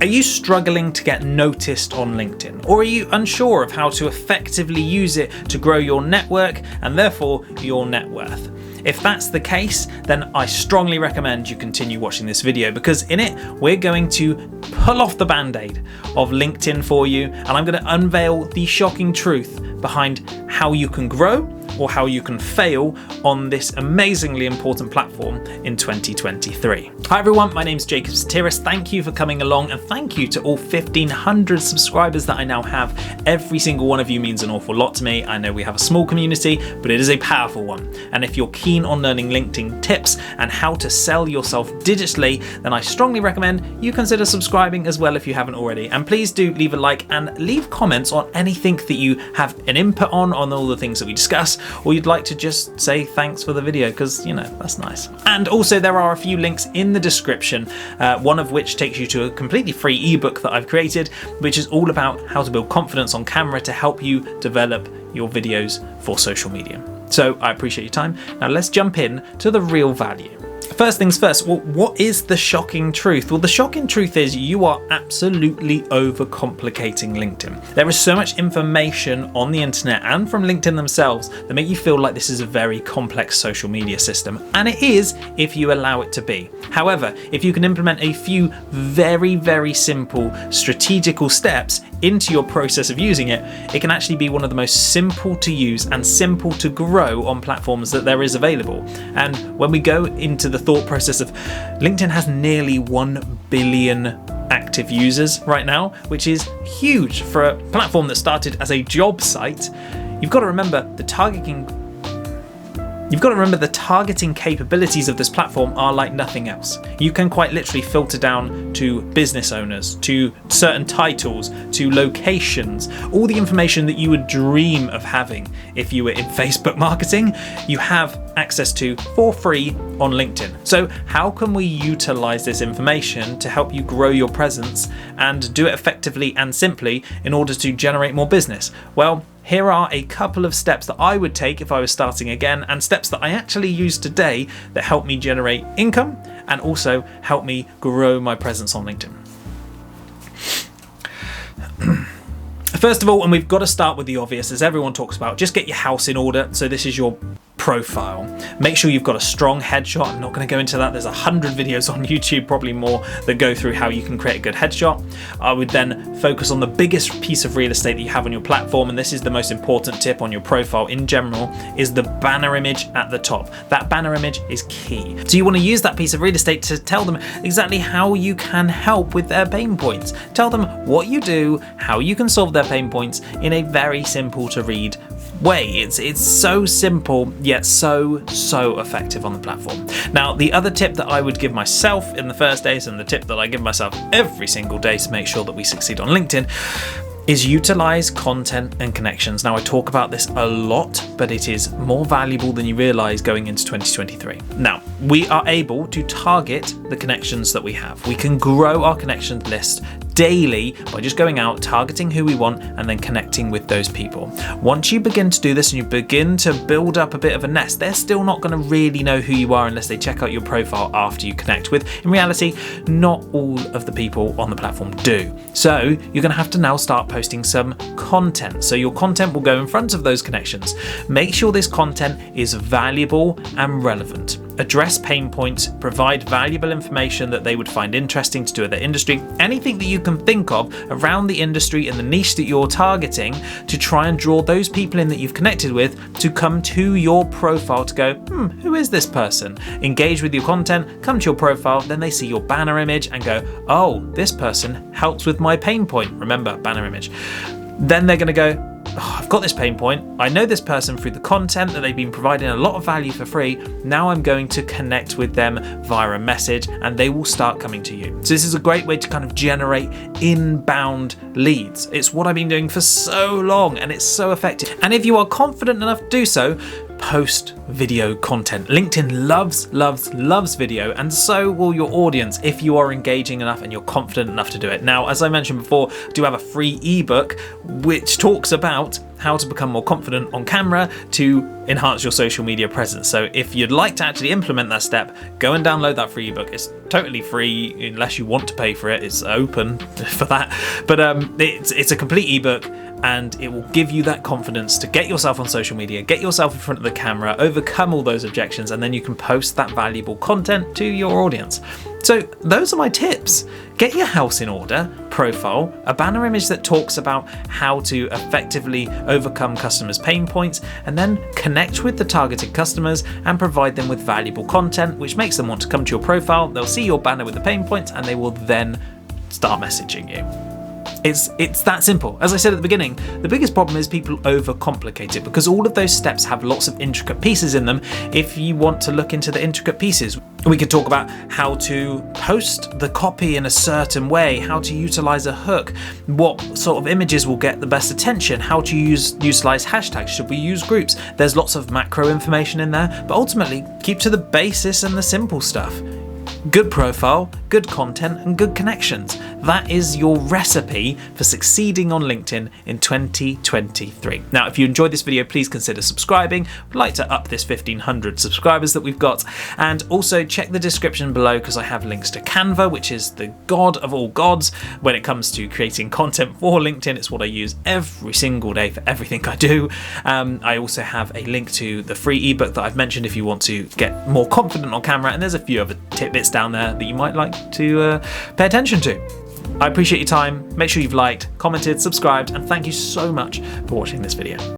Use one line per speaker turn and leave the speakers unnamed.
Are you struggling to get noticed on LinkedIn? Or are you unsure of how to effectively use it to grow your network and therefore your net worth? If that's the case, then I strongly recommend you continue watching this video, because in it, we're going to pull off the band-aid of LinkedIn for you, and I'm going to unveil the shocking truth behind how you can grow or how you can fail on this amazingly important platform in 2023. Hi everyone, my name's Sotiris. Thank you for coming along, and thank you to all 1,500 subscribers that I now have. Every single one of you means an awful lot to me. I know we have a small community, but it is a powerful one. And if you're keen on learning LinkedIn tips and how to sell yourself digitally, then I strongly recommend you consider subscribing as well if you haven't already. And please do leave a like and leave comments on anything that you have an input on all the things that we discuss, or you'd like to just say thanks for the video, because that's nice. And also there are a few links in the description, one of which takes you to a completely free ebook that I've created, which is all about how to build confidence on camera to help you develop your videos for social media. So I appreciate your time. Now let's jump in to the real value. First things first, well, what is the shocking truth? Well, the shocking truth is you are absolutely overcomplicating LinkedIn. There is so much information on the internet and from LinkedIn themselves that make you feel like this is a very complex social media system. And it is if you allow it to be. However, if you can implement a few very, very simple strategical steps into your process of using it, it can actually be one of the most simple to use and simple to grow on platforms that there is available. And when we go into the thought process of LinkedIn has nearly 1 billion active users right now, which is huge for a platform that started as a job site. You've got to remember the targeting capabilities of this platform are like nothing else. You can quite literally filter down to business owners, to certain titles, to locations, all the information that you would dream of having if you were in Facebook marketing, you have access to for free on LinkedIn. So how can we utilize this information to help you grow your presence and do it effectively and simply in order to generate more business? Well, here are a couple of steps that I would take if I was starting again, and steps that I actually use today that help me generate income and also help me grow my presence on LinkedIn. First of all, and we've got to start with the obvious, as everyone talks about, just get your house in order. So this is your profile. Make sure you've got a strong headshot. I'm not going to go into that. There's 100 videos on YouTube, probably more, that go through how you can create a good headshot. I would then focus on the biggest piece of real estate that you have on your platform, and this is the most important tip on your profile in general, is the banner image at the top. That banner image is key. So you want to use that piece of real estate to tell them exactly how you can help with their pain points. Tell them what you do, how you can solve their pain points in a very simple to read way. It's so simple yet so effective on the platform. Now, the other tip that I would give myself in the first days, and the tip that I give myself every single day to make sure that we succeed on LinkedIn, is utilize content and connections. Now, I talk about this a lot, but it is more valuable than you realize going into 2023. Now, we are able to target the connections that we have. We can grow our connections list daily by just going out, targeting who we want, and then connecting with those people. Once you begin to do this and you begin to build up a bit of a nest, they're still not going to really know who you are unless they check out your profile after you connect with. In reality, not all of the people on the platform do. So you're going to have to now start posting some content. So your content will go in front of those connections. Make sure this content is valuable and relevant. Address pain points, provide valuable information that they would find interesting to do with their industry, anything that you can think of around the industry and the niche that you're targeting, to try and draw those people in that you've connected with to come to your profile to go, who is this person? Engage with your content, come to your profile, then they see your banner image and go, oh, this person helps with my pain point. Remember, banner image. Then they're going to go, oh, I've got this pain point. I know this person through the content that they've been providing a lot of value for free. Now I'm going to connect with them via a message, and they will start coming to you. So this is a great way to kind of generate inbound leads. It's what I've been doing for so long, and it's so effective. And if you are confident enough to do so, post video content. LinkedIn loves video, and so will your audience if you are engaging enough and you're confident enough to do it. Now, as I mentioned before, I do have a free ebook which talks about how to become more confident on camera to enhance your social media presence. So if you'd like to actually implement that step, go and download that free ebook. It's totally free unless you want to pay for it. It's open for that, but it's a complete ebook, and it will give you that confidence to get yourself on social media, get yourself in front of the camera, overcome all those objections, and then you can post that valuable content to your audience. So those are my tips. Get your house in order, profile, a banner image that talks about how to effectively overcome customers' pain points, and then connect with the targeted customers and provide them with valuable content, which makes them want to come to your profile. They'll see your banner with the pain points, and they will then start messaging you. It's that simple. As I said at the beginning, the biggest problem is people overcomplicate it because all of those steps have lots of intricate pieces in them. If you want to look into the intricate pieces, we could talk about how to post the copy in a certain way, how to utilize a hook, what sort of images will get the best attention, how to utilize hashtags, should we use groups? There's lots of macro information in there, but ultimately keep to the basis and the simple stuff. Good profile, good content, and good connections. That is your recipe for succeeding on LinkedIn in 2023. Now, if you enjoyed this video, please consider subscribing. I'd like to up this 1,500 subscribers that we've got. And also check the description below because I have links to Canva, which is the god of all gods when it comes to creating content for LinkedIn. It's what I use every single day for everything I do. I also have a link to the free ebook that I've mentioned if you want to get more confident on camera. And there's a few other tidbits down there that you might like to pay attention to. I appreciate your time. Make sure you've liked, commented, subscribed, and thank you so much for watching this video.